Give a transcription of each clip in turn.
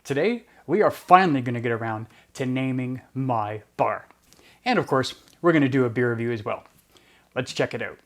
Today, we are finally going to get around to naming my bar. And of course, we're going to do a beer review as well. Let's check it out.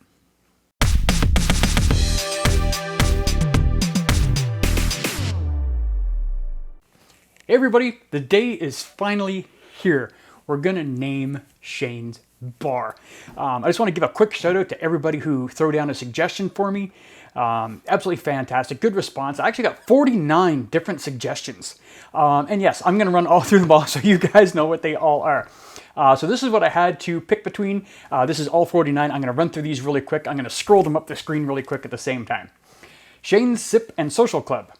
Hey everybody, the day is finally here. We're going to name Shane's bar. I just want to give a quick shout out to everybody who threw down a suggestion for me. Absolutely fantastic. Good response. I actually got 49 different suggestions. And yes, I'm going to run all through them all so you guys know what they all are. So this is what I had to pick between. This is all 49. I'm going to run through these really quick. I'm going to scroll them up the screen really quick at the same time. Shane's Sip and Social Club.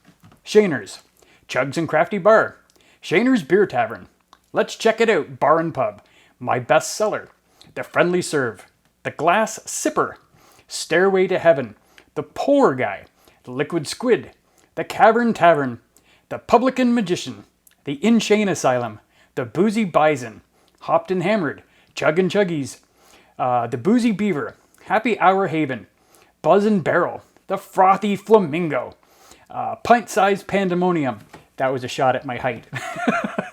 Shaner's. Chugs and Crafty Bar. Shaner's Beer Tavern. Let's Check It Out Bar and Pub. My Best Seller. The Friendly Serve. The Glass Sipper. Stairway to Heaven. The Poor Guy. The Liquid Squid. The Cavern Tavern. The Publican Magician. The In-Shane Asylum. The Boozy Bison. Hopped and Hammered. Chug and Chuggies. The Boozy Beaver. Happy Hour Haven. Buzz and Barrel. The Frothy Flamingo. Pint-Sized Pandemonium. That was a shot at my height.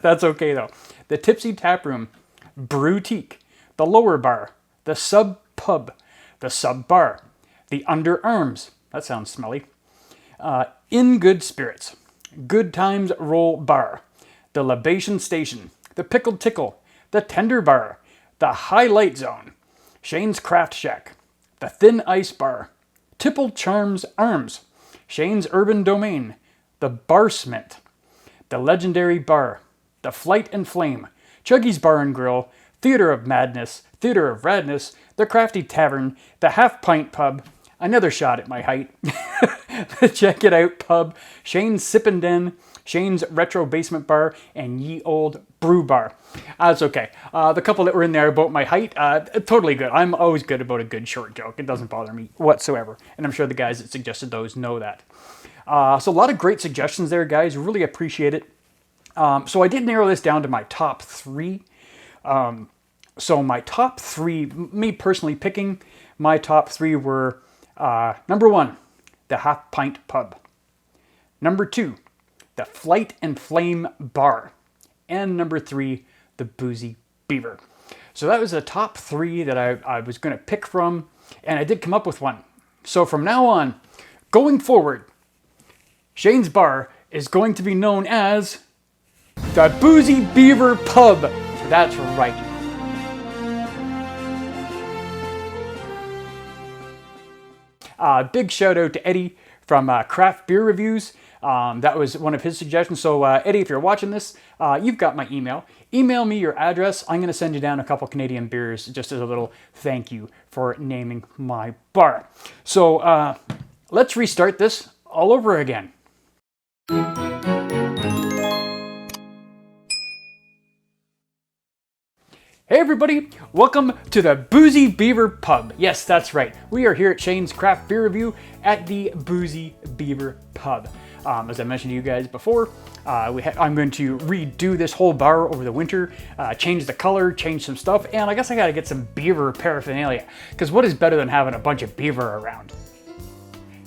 That's okay though. The Tipsy Tap Room. Brewtique. The Lower Bar. The Sub Pub. The Sub Bar. The Underarms. That sounds smelly. In Good Spirits. Good Times Roll Bar. The Libation Station. The Pickled Tickle. The Tender Bar. The Highlight Zone. Shane's Craft Shack. The Thin Ice Bar. Tipple Charms Arms. Shane's Urban Domain. The Barsmint. The Legendary Bar. The Flight and Flame. Chuggy's Bar and Grill. Theater of Madness. Theater of Radness. The Crafty Tavern. The Half Pint Pub. Another shot at my height. The Check It Out Pub. Shane's Sippin' Den. Shane's Retro Basement Bar. And Ye Old Brew Bar. That's okay. The couple that were in there about my height, totally good. I'm always good about a good short joke. It doesn't bother me whatsoever. And I'm sure the guys that suggested those know that. So a lot of great suggestions there, guys. Really appreciate it. So I did narrow this down to my top three. So my top three, me personally picking, my top three were number one, the Half Pint Pub. Number two, the Flight and Flame Bar. And number three, the Boozy Beaver. So that was the top three that I was going to pick from, and I did come up with one. So from now on, going forward, Shane's Bar is going to be known as the Boozy Beaver Pub. That's right. Big shout out to Eddie from Craft Beer Reviews. That was one of his suggestions. So Eddie, if you're watching this, you've got my email. Email me your address. I'm going to send you down a couple Canadian beers just as a little thank you for naming my bar. So let's restart this all over again. Hey everybody, welcome to the Boozy Beaver Pub. Yes, that's right. We are here at Shane's Craft Beer Review at the Boozy Beaver Pub. As I mentioned to you guys before, I'm going to redo this whole bar over the winter, change the color, change some stuff, and I guess I gotta get some beaver paraphernalia, because what is better than having a bunch of beaver around?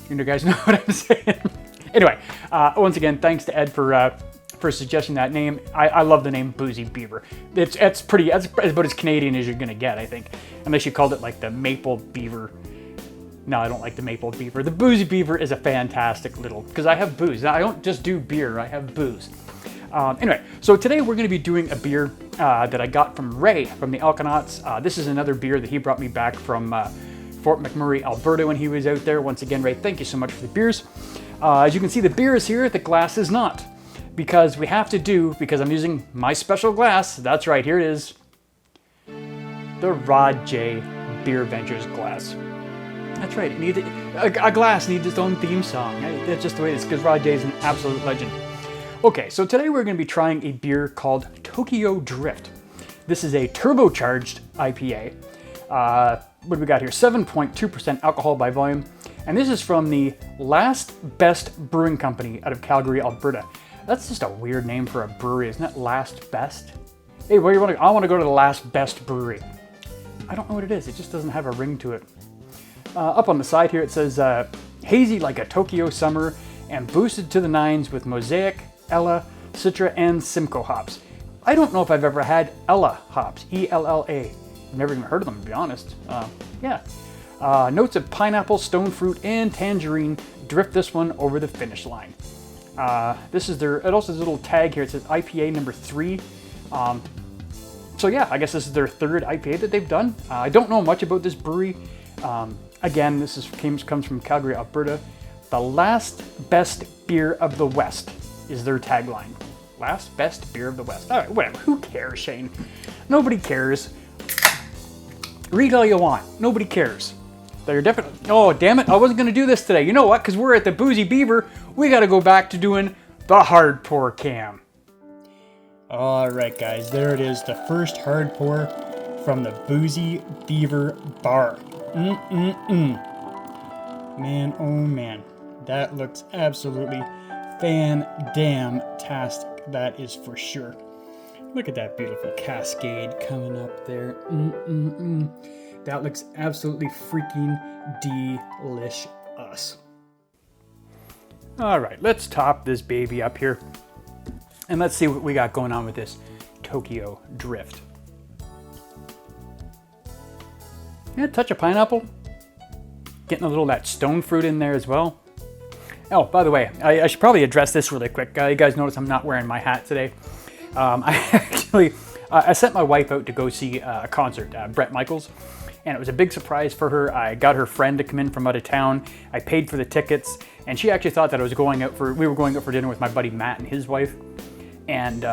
You guys know what I'm saying? Anyway, once again, thanks to Ed for suggesting that name. I love the name Boozy Beaver. It's about as Canadian as you're gonna get, I think. Unless you called it like the Maple Beaver. No, I don't like the Maple Beaver. The Boozy Beaver is a fantastic little, because I have booze. Now, I don't just do beer, I have booze. Anyway, so today we're gonna be doing a beer that I got from Ray from the Alkanauts. This is another beer that he brought me back from Fort McMurray, Alberta when he was out there. Once again, Ray, thank you so much for the beers. As you can see, the beer is here, the glass is not. Because I'm using my special glass, that's right, here it is, the Rod J Beer Ventures glass. That's right, a glass needs its own theme song. That's just the way it is, because Rod J is an absolute legend. Okay, so today we're going to be trying a beer called Tokyo Drift. This is a turbocharged IPA. What do we got here? 7.2% alcohol by volume. And this is from the Last Best Brewing Company out of Calgary, Alberta. That's just a weird name for a brewery, isn't it? Last Best? Hey, where do you want to go? I want to go to the Last Best Brewery. I don't know what it is. It just doesn't have a ring to it. Up on the side here it says, hazy like a Tokyo summer and boosted to the nines with Mosaic, Ella, Citra, and Simcoe hops. I don't know if I've ever had Ella hops, E-L-L-A. I've never even heard of them, to be honest. Yeah. Notes of pineapple, stone fruit, and tangerine drift this one over the finish line. This is it also has a little tag here. It says IPA number 3. So yeah, I guess this is their third IPA that they've done. I don't know much about this brewery. Again, this comes from Calgary, Alberta. The last best beer of the West is their tagline. Last best beer of the West. All right, whatever. Who cares, Shane? Nobody cares. Read all you want. Nobody cares. They're definitely. Oh, damn it! I wasn't gonna do this today. You know what? Because we're at the Boozy Beaver, we got to go back to doing the hard pour cam. All right, guys. There it is. The first hard pour from the Boozy Beaver bar. Man, oh man, that looks absolutely fan-damn-tastic. That is for sure. Look at that beautiful cascade coming up there. That looks absolutely freaking delicious. All right, let's top this baby up here. And let's see what we got going on with this Tokyo Drift. Yeah, touch of pineapple. Getting a little of that stone fruit in there as well. Oh, by the way, I should probably address this really quick. You guys notice I'm not wearing my hat today. I sent my wife out to go see a concert, Bret Michaels, and it was a big surprise for her. I got her friend to come in from out of town. I paid for the tickets, and she actually thought that we were going out for dinner with my buddy Matt and his wife, and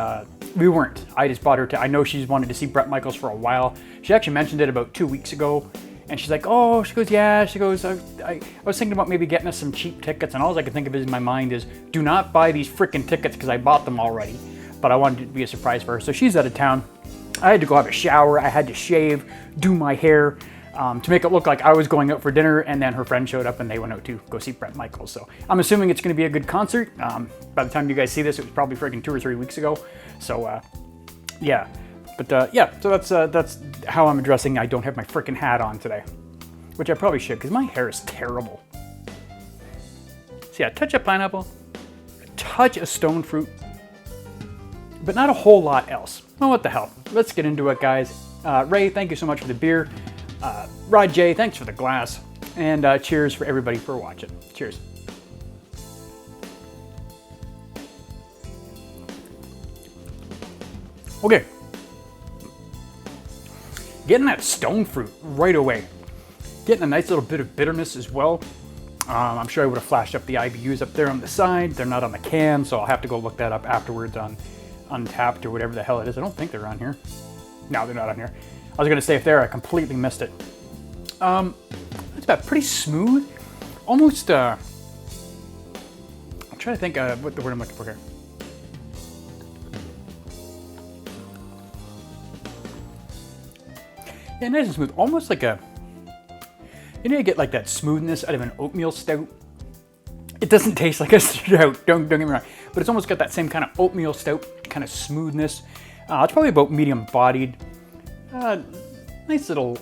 we weren't. I just bought her I know she's wanted to see Bret Michaels for a while. She actually mentioned it about 2 weeks ago. And she's like, oh, she goes, yeah. She goes, I was thinking about maybe getting us some cheap tickets. And all I could think of in my mind is, do not buy these freaking tickets because I bought them already. But I wanted it to be a surprise for her. So she's out of town. I had to go have a shower. I had to shave, do my hair to make it look like I was going out for dinner. And then her friend showed up and they went out to go see Bret Michaels. So I'm assuming it's going to be a good concert. By the time you guys see this, it was probably freaking 2 or 3 weeks ago. So yeah. But yeah, so that's how I'm addressing I don't have my freaking hat on today. Which I probably should, because my hair is terrible. So yeah, a touch of pineapple, a touch of stone fruit, but not a whole lot else. Well, what the hell? Let's get into it, guys. Ray, thank you so much for the beer. Rod J, thanks for the glass. And cheers for everybody for watching. Cheers. Okay. Getting that stone fruit right away. Getting a nice little bit of bitterness as well. I'm sure I would have flashed up the IBUs up there on the side. They're not on the can, so I'll have to go look that up afterwards on Untapped or whatever the hell it is. I don't think they're on here. No, they're not on here. I was going to say if they're, I completely missed it. It's about pretty smooth. Almost, I'm trying to think what the word I'm looking for here. Yeah, nice and smooth. Almost like you know, you get like that smoothness out of an oatmeal stout. It doesn't taste like a stout, don't get me wrong, but it's almost got that same kind of oatmeal stout kind of smoothness. It's probably about medium bodied. Nice little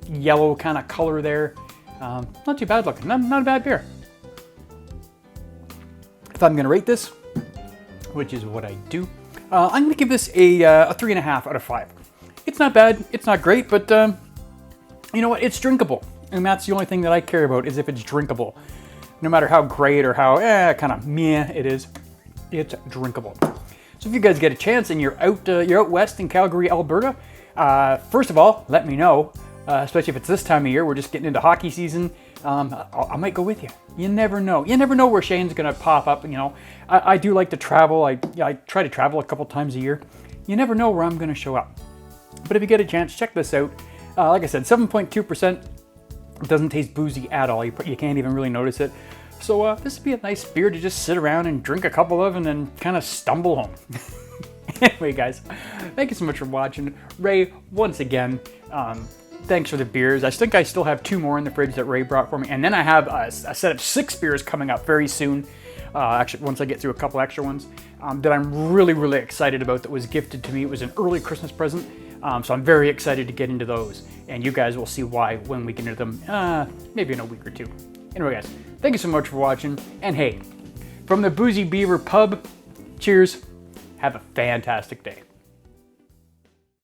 yellow kind of color there. Not too bad looking. Not a bad beer. If I'm gonna rate this, which is what I do, I'm gonna give this a 3.5 out of 5. It's not bad, it's not great, but you know what, it's drinkable. And that's the only thing that I care about, is if it's drinkable. No matter how great or how kind of meh it is, it's drinkable. So if you guys get a chance and you're out west in Calgary, Alberta, first of all, let me know, especially if it's this time of year, we're just getting into hockey season. I might go with you. You never know. You never know where Shane's gonna pop up. You know, I do like to travel. I try to travel a couple times a year. You never know where I'm gonna show up. But if you get a chance, check this out. Like I said, 7.2%. It doesn't taste boozy at all. You can't even really notice it. So this would be a nice beer to just sit around and drink a couple of and then kind of stumble home. Anyway, guys, thank you so much for watching. Ray, once again, thanks for the beers. I think I still have 2 more in the fridge that Ray brought for me. And then I have a set of 6 beers coming up very soon. Actually, once I get through a couple extra ones that I'm really, really excited about, that was gifted to me. It was an early Christmas present. So I'm very excited to get into those, and you guys will see why when we get into them, maybe in a week or 2. Anyway, guys, thank you so much for watching, and hey, from the Boozy Beaver Pub, Cheers. Have a fantastic day.